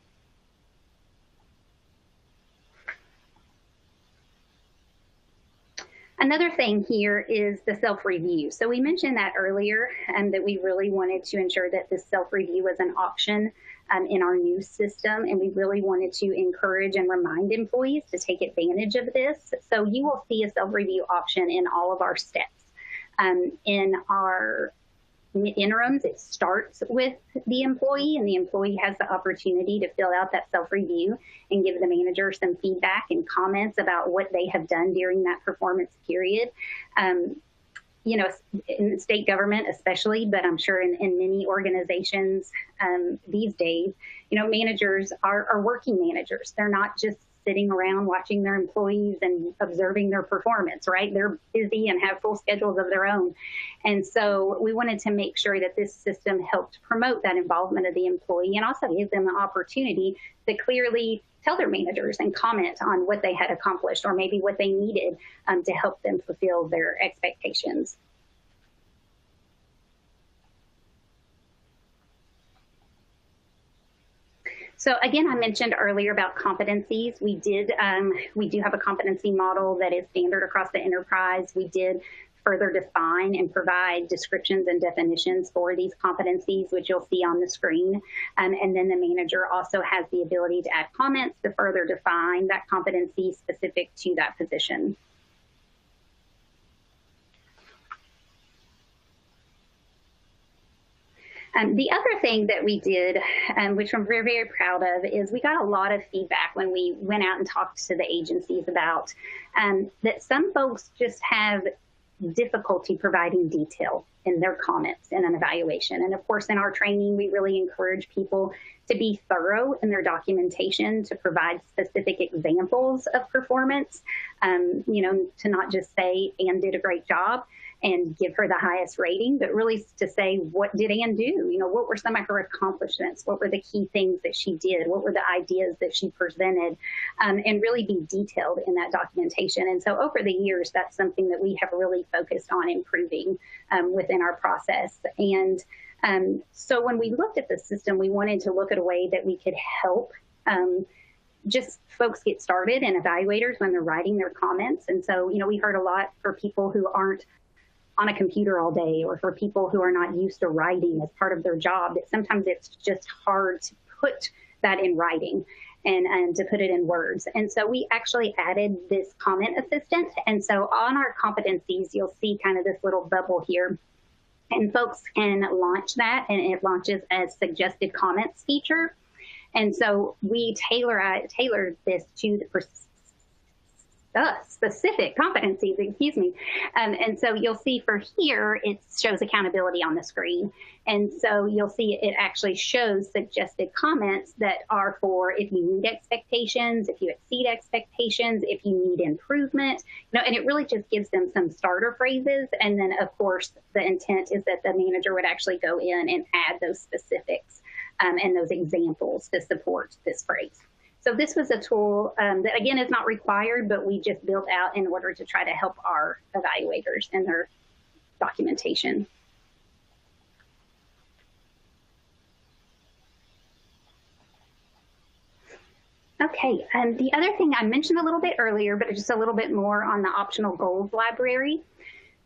Another thing here is the self-review. So we mentioned that earlier, that we really wanted to ensure that this self-review was an option in our new system, and we really wanted to encourage and remind employees to take advantage of this. So you will see a self-review option in all of our steps. In our interims, it starts with the employee, and the employee has the opportunity to fill out that self-review and give the manager some feedback and comments about what they have done during that performance period. You know, in state government especially, but I'm sure in many organizations these days, you know, managers are working managers. They're not just sitting around watching their employees and observing their performance, right? They're busy and have full schedules of their own. And so we wanted to make sure that this system helped promote that involvement of the employee and also give them the opportunity to clearly tell their managers and comment on what they had accomplished or maybe what they needed to help them fulfill their expectations. So again, I mentioned earlier about competencies. We do have a competency model that is standard across the enterprise. We did further define and provide descriptions and definitions for these competencies, which you'll see on the screen. And then the manager also has the ability to add comments to further define that competency specific to that position. The other thing that we did, which I'm very, very proud of, is we got a lot of feedback when we went out and talked to the agencies about that some folks just have difficulty providing detail in their comments in an evaluation. And of course, in our training, we really encourage people to be thorough in their documentation, to provide specific examples of performance, you know, to not just say Ann did a great job and give her the highest rating, but really to say, what did Ann do? You know, what were some of her accomplishments? What were the key things that she did? What were the ideas that she presented? And really be detailed in that documentation. And so over the years, that's something that we have really focused on improving within our process. And so when we looked at the system, we wanted to look at a way that we could help just folks get started and evaluators when they're writing their comments. And so, you know, we heard a lot for people who aren't on a computer all day, or for people who are not used to writing as part of their job, that sometimes it's just hard to put that in writing and to put it in words. And so we actually added this comment assistant. And so on our competencies, you'll see kind of this little bubble here. And folks can launch that, and it launches as suggested comments feature. And so we tailor this to the specific competencies, excuse me. And so you'll see for here, it shows accountability on the screen. And so you'll see it actually shows suggested comments that are for if you meet expectations, if you exceed expectations, if you need improvement, you know, and it really just gives them some starter phrases. And then of course, the intent is that the manager would actually go in and add those specifics and those examples to support this phrase. So this was a tool that, again, is not required, but we just built out in order to try to help our evaluators in their documentation. Okay, the other thing I mentioned a little bit earlier, but just a little bit more on the optional goals library.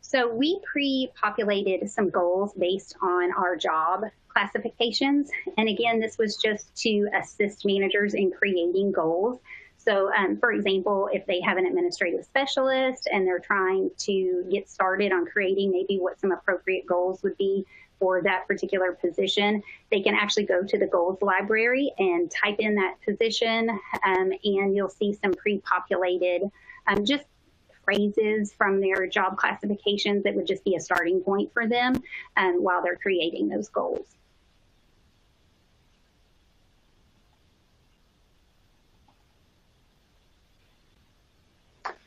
So we pre-populated some goals based on our job classifications. And again, this was just to assist managers in creating goals. So for example, if they have an administrative specialist and they're trying to get started on creating maybe what some appropriate goals would be for that particular position, they can actually go to the goals library and type in that position, and you'll see some pre-populated just phrases from their job classifications that would just be a starting point for them while they're creating those goals.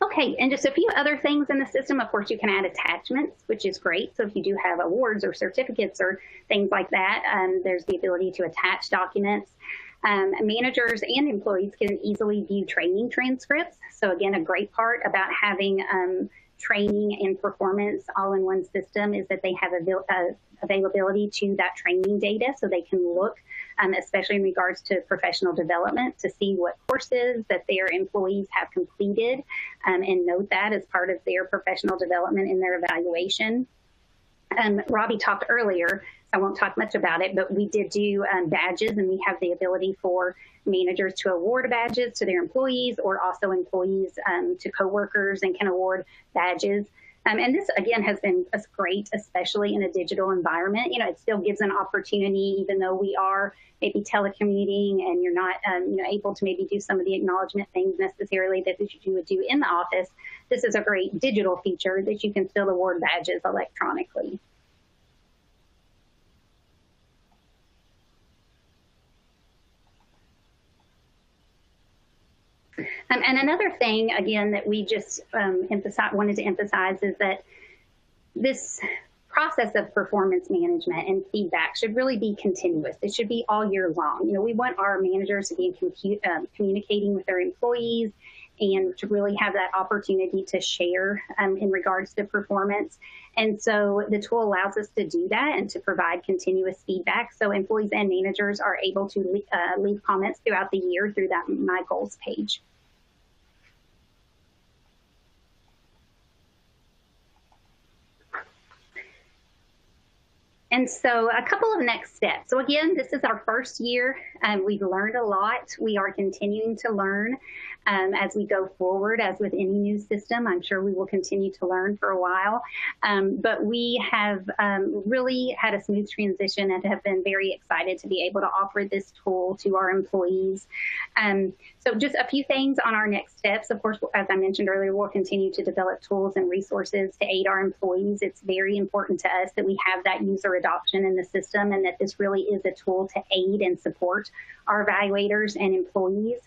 Okay, and just a few other things in the system. Of course, you can add attachments, which is great. So if you do have awards or certificates or things like that, there's the ability to attach documents. Managers and employees can easily view training transcripts. So again, a great part about having training and performance all in one system is that they have availability to that training data, so they can look, especially in regards to professional development, to see what courses that their employees have completed and note that as part of their professional development in their evaluation. Robbie talked earlier, so I won't talk much about it, but we did do badges, and we have the ability for managers to award badges to their employees, or also employees to coworkers, and can award badges. And this, again, has been great, especially in a digital environment. You know, it still gives an opportunity, even though we are maybe telecommuting and you're not you know, able to maybe do some of the acknowledgement things necessarily that you would do in the office. This is a great digital feature that you can still award badges electronically. And another thing, again, that we just wanted to emphasize is that this process of performance management and feedback should really be continuous. It should be all year long. You know, we want our managers to be communicating with their employees and to really have that opportunity to share in regards to performance. And so the tool allows us to do that and to provide continuous feedback. So employees and managers are able to leave comments throughout the year through that My Goals page. And so a couple of next steps. So again, this is our first year. We've learned a lot. We are continuing to learn as we go forward. As with any new system, I'm sure we will continue to learn for a while. But we have really had a smooth transition and have been very excited to be able to offer this tool to our employees. So just a few things on our next steps. Of course, as I mentioned earlier, we'll continue to develop tools and resources to aid our employees. It's very important to us that we have that user adoption in the system and that this really is a tool to aid and support our evaluators and employees.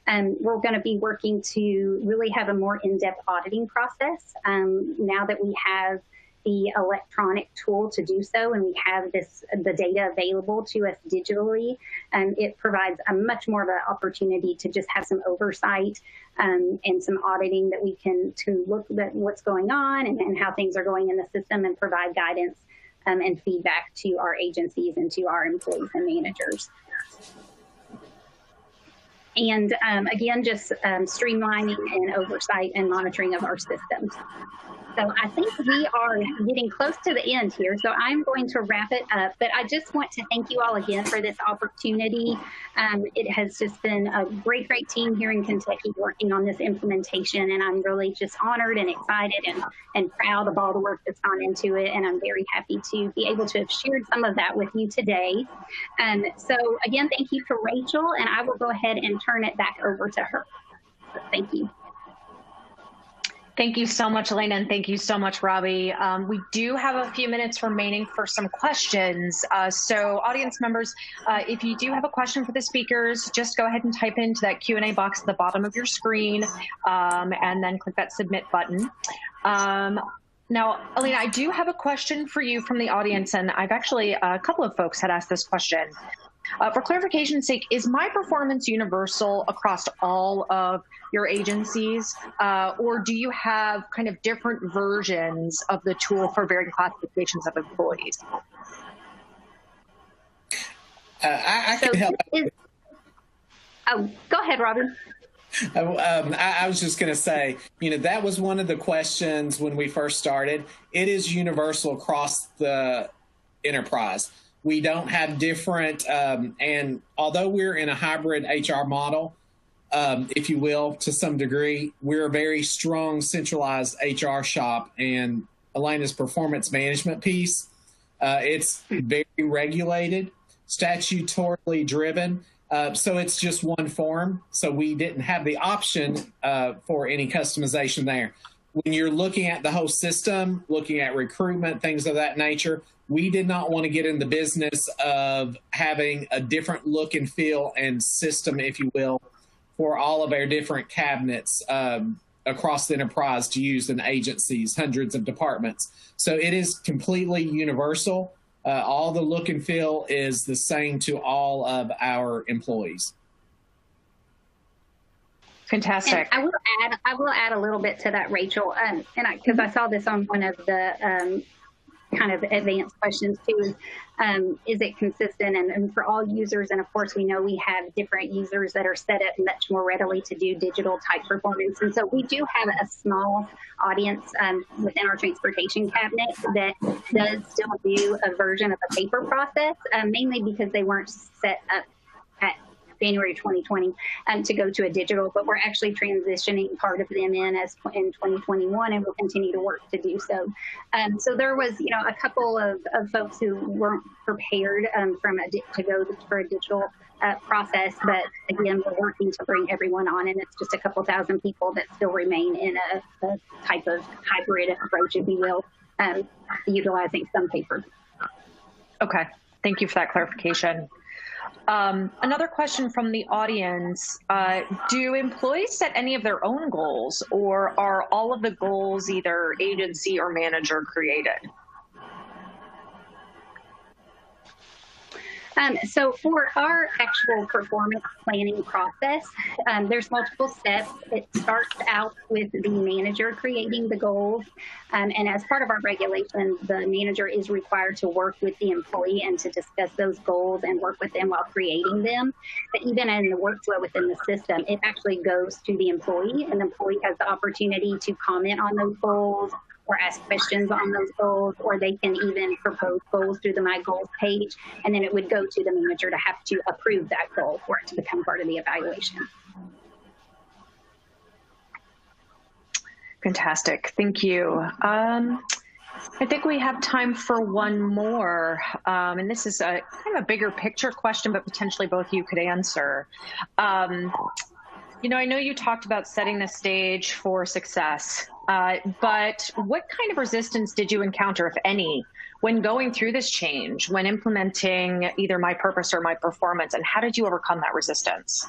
We're going to be working to really have a more in-depth auditing process now that we have the electronic tool to do so, and we have the data available to us digitally. It provides a much more of an opportunity to just have some oversight and some auditing that we can to look at what's going on and how things are going in the system and provide guidance and feedback to our agencies and to our employees and managers. And again, just streamlining and oversight and monitoring of our systems. So I think we are getting close to the end here, so I'm going to wrap it up. But I just want to thank you all again for this opportunity. It has just been a great, great team here in Kentucky working on this implementation, and I'm really just honored and excited and proud of all the work that's gone into it, and I'm very happy to be able to have shared some of that with you today. So again, thank you to Rachel, and I will go ahead and turn it back over to her. So thank you. Thank you so much, Elena, and thank you so much, Robbie. We do have a few minutes remaining for some questions. So audience members, if you do have a question for the speakers, just go ahead and type into that Q&A box at the bottom of your screen and then click that submit button. Now, Elena, I do have a question for you from the audience, and I've actually, a couple of folks had asked this question. For clarification's sake, is My Performance universal across all of your agencies, or do you have kind of different versions of the tool for varying classifications of employees? I can help. Oh, go ahead, Robin. I was just going to say, that was one of the questions when we first started. It is universal across the enterprise. We don't have different, and although we're in a hybrid HR model, if you will, to some degree, we're a very strong centralized HR shop, and Elena's performance management piece, it's very regulated, statutorily driven. So it's just one form. So we didn't have the option for any customization there. When you're looking at the whole system, looking at recruitment, things of that nature, we did not want to get in the business of having a different look and feel and system, if you will, for all of our different cabinets across the enterprise to use in agencies, hundreds of departments. So it is completely universal. All the look and feel is the same to all of our employees. Fantastic. And I will add a little bit to that, Rachel, and because I saw this on one of the kind of advanced questions too. Is it consistent and for all users? And of course, we know we have different users that are set up much more readily to do digital type performance. And so we do have a small audience within our transportation cabinet that does still do a version of a paper process, mainly because they weren't set up at January 2020 to go to a digital, but we're actually transitioning part of them in 2021, and we'll continue to work to do so. So there was, a couple of folks who weren't prepared to go for a digital process, but again, we're working to bring everyone on, and it's just a couple thousand people that still remain in a type of hybrid approach, if you will, utilizing some paper. Okay, thank you for that clarification. Another question from the audience, do employees set any of their own goals, or are all of the goals either agency or manager created? So for our actual performance planning process, there's multiple steps. It starts out with the manager creating the goals. And as part of our regulation, the manager is required to work with the employee and to discuss those goals and work with them while creating them. But even in the workflow within the system, it actually goes to the employee, and the employee has the opportunity to comment on those goals or ask questions on those goals, or they can even propose goals through the My Goals page, and then it would go to the manager to have to approve that goal for it to become part of the evaluation. Fantastic. Thank you. I think we have time for one more, and this is a kind of a bigger picture question, but potentially both of you could answer. You know, I know you talked about setting the stage for success, but what kind of resistance did you encounter, if any, when going through this change, when implementing either My Purpose or My Performance, and how did you overcome that resistance?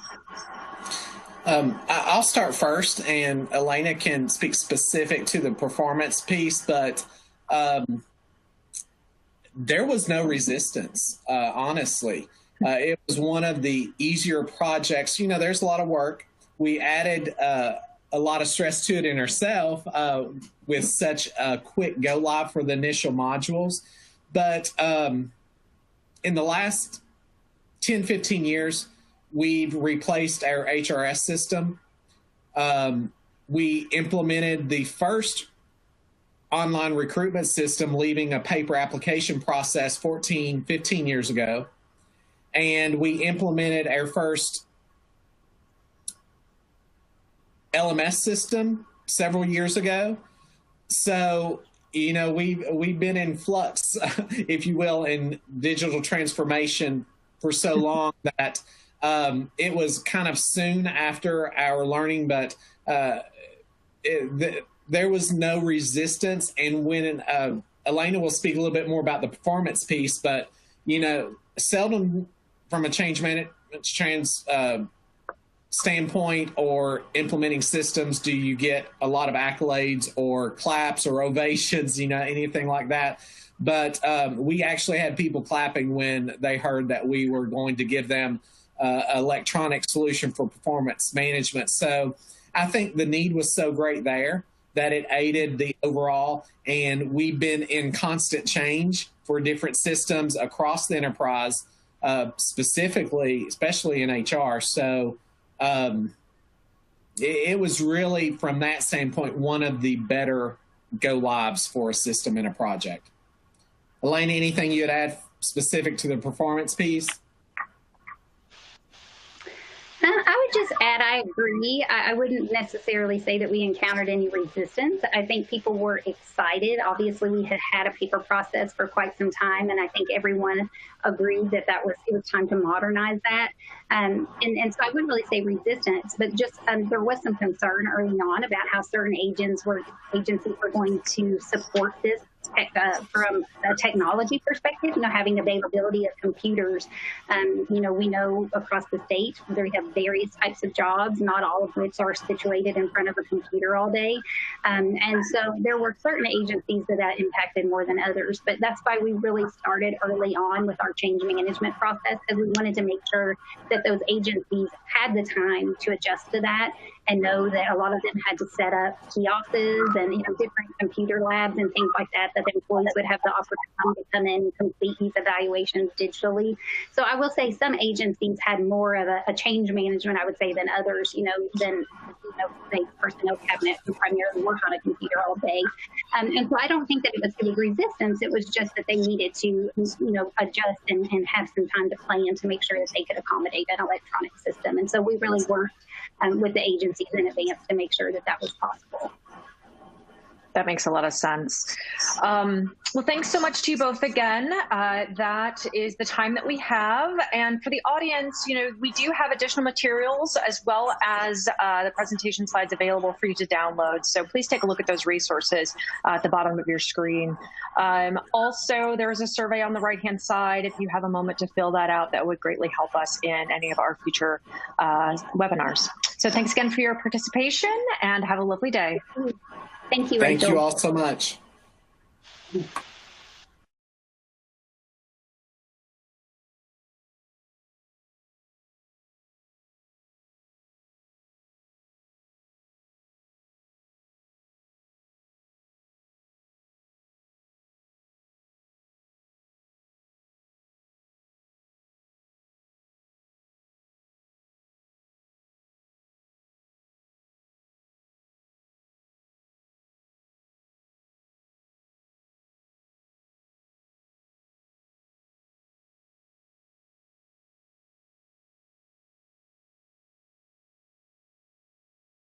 I'll start first, and Elena can speak specific to the performance piece, but there was no resistance, honestly. It was one of the easier projects. You know, there's a lot of work. We added a lot of stress to it in ourselves with such a quick go live for the initial modules. But in the last 10, 15 years, we've replaced our HRS system. We implemented the first online recruitment system, leaving a paper application process 14, 15 years ago. And we implemented our first LMS system several years ago. So, you know, we've been in flux, if you will, in digital transformation for so long that it was kind of soon after our learning, but there was no resistance. And when Elena will speak a little bit more about the performance piece, but, you know, seldom from a change management standpoint or implementing systems do you get a lot of accolades or claps or ovations, you know, anything like that. But we actually had people clapping when they heard that we were going to give them electronic solution for performance management. So I think the need was so great there that it aided the overall, and we've been in constant change for different systems across the enterprise, specifically, especially in HR. So it was really, from that standpoint, one of the better go lives for a system in a project. Elena, anything you'd add specific to the performance piece? I would just add, I agree. I wouldn't necessarily say that we encountered any resistance. I think people were excited. Obviously, we had had a paper process for quite some time, and I think everyone agreed that it was time to modernize that. And so I wouldn't really say resistance, but just there was some concern early on about how certain agencies were going to support this from a technology perspective, you know, having availability of computers. You know, we know across the state we have various types of jobs, not all of which are situated in front of a computer all day. And so there were certain agencies that impacted more than others, but that's why we really started early on with our change management process, because we wanted to make sure that those agencies had the time to adjust to that and know that a lot of them had to set up kiosks and, you know, different computer labs and things like that, that the employees would have the opportunity to come in and complete these evaluations digitally. So I will say some agencies had more of a change management, I would say, than others, you know, say personnel cabinet who primarily work on a computer all day. And so I don't think that it was big resistance. It was just that they needed to, you know, adjust and have some time to plan to make sure that they could accommodate an electronic system. And so we really worked with the agencies in advance to make sure that that was possible. That makes a lot of sense. Well, thanks so much to you both again. That is the time that we have. And for the audience, you know, we do have additional materials as well as the presentation slides available for you to download. So please take a look at those resources at the bottom of your screen. Also, there is a survey on the right-hand side. If you have a moment to fill that out, that would greatly help us in any of our future webinars. So thanks again for your participation, and have a lovely day. Thank you, Rachel. Rachel. Thank you all so much.